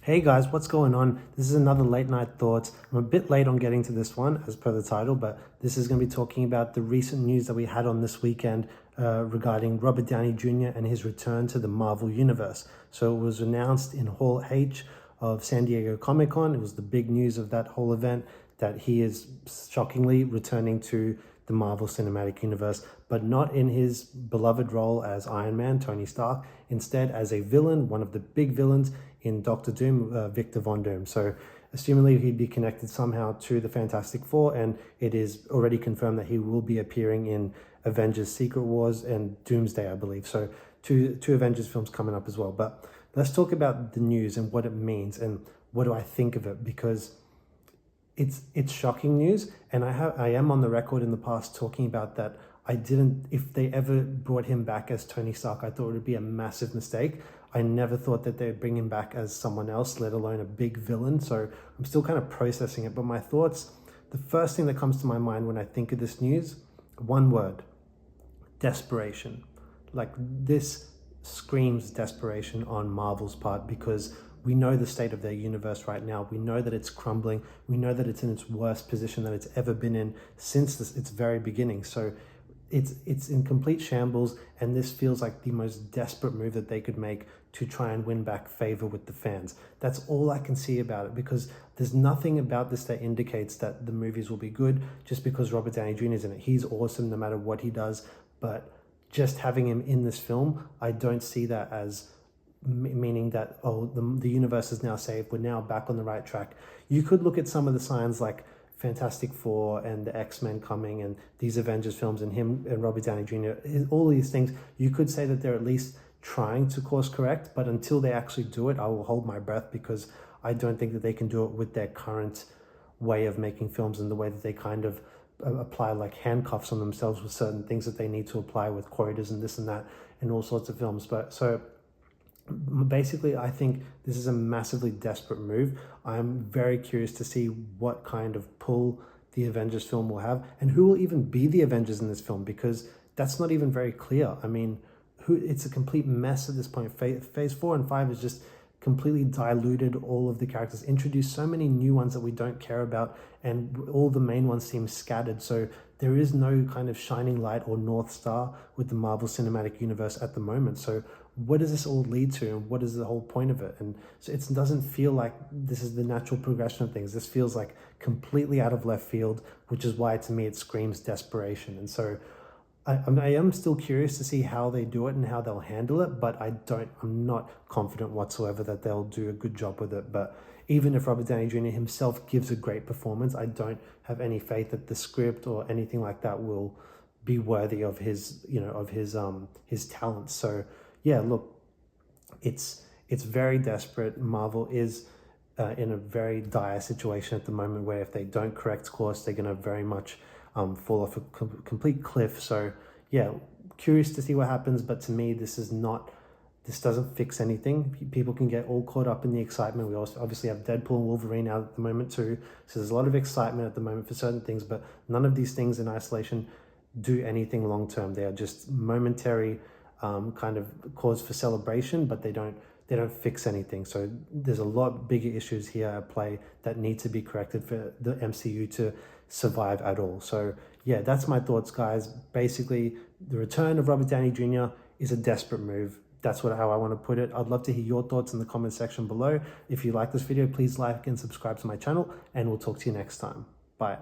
Hey guys, what's going on? This is another late night thoughts. I'm a bit late on getting to this one as per the title, but this is going to be talking about the recent news that we had on this weekend regarding Robert Downey Jr. and his return to the Marvel Universe. So it was announced in Hall H of San Diego Comic-Con. It was the big news of that whole event that he is shockingly returning to the Marvel Cinematic Universe, but not in his beloved role as Iron Man, Tony Stark, instead as a villain, one of the big villains in Doctor Doom, Victor Von Doom. So assumingly he'd be connected somehow to the Fantastic Four, and it is already confirmed that he will be appearing in Avengers Secret Wars and Doomsday, I believe. So two Avengers films coming up as well. But let's talk about the news and what it means and what do I think of it, because it's shocking news, and I am on the record in the past talking about that. If they ever brought him back as Tony Stark, I thought it would be a massive mistake. I never thought that they'd bring him back as someone else, let alone a big villain. So I'm still kind of processing it. But my thoughts, the first thing that comes to my mind when I think of this news, one word: desperation. Like, this screams desperation on Marvel's part, because we know the state of their universe right now. We know that it's crumbling. We know that it's in its worst position that it's ever been in since its very beginning. So it's in complete shambles, and this feels like the most desperate move that they could make to try and win back favor with the fans. That's all I can see about it, because there's nothing about this that indicates that the movies will be good just because Robert Downey Jr. is in it. He's awesome no matter what he does, but just having him in this film, I don't see that as meaning that, oh, the universe is now saved, we're now back on the right track. You could look at some of the signs like Fantastic Four and the X-Men coming and these Avengers films and him and Robert Downey Jr., all these things, you could say that they're at least trying to course correct, but until they actually do it, I will hold my breath, because I don't think that they can do it with their current way of making films and the way that they kind of apply like handcuffs on themselves with certain things that they need to apply with quotas and this and that in all sorts of films. But so basically, I think this is a massively desperate move. I'm very curious to see what kind of pull the Avengers film will have, and who will even be the Avengers in this film, because that's not even very clear. I mean, it's a complete mess at this point. Phase 4 and 5 is just completely diluted all of the characters, introduced so many new ones that we don't care about, and all the main ones seem scattered. So there is no kind of shining light or North Star with the Marvel Cinematic Universe at the moment. So what does this all lead to, and what is the whole point of it? And so it doesn't feel like this is the natural progression of things. This feels like completely out of left field, which is why to me it screams desperation. And so I am still curious to see how they do it and how they'll handle it, but I'm not confident whatsoever that they'll do a good job with it. But even if Robert Downey Jr. himself gives a great performance, I don't have any faith that the script or anything like that will be worthy of his talents. So yeah, look, it's very desperate. Marvel is in a very dire situation at the moment, where if they don't correct course, they're going to very much fall off a complete cliff. So yeah, curious to see what happens, but to me, this doesn't fix anything. People can get all caught up in the excitement. We also obviously have Deadpool and Wolverine out at the moment too, so there's a lot of excitement at the moment for certain things, but none of these things in isolation do anything long term. They are just momentary kind of cause for celebration, but they don't fix anything. So there's a lot bigger issues here at play that need to be corrected for the MCU to survive at all. So yeah, that's my thoughts, guys. Basically, the return of Robert Downey Jr. is a desperate move. That's how I want to put it. I'd love to hear your thoughts in the comment section below. If you like this video, please like and subscribe to my channel, and we'll talk to you next time. Bye.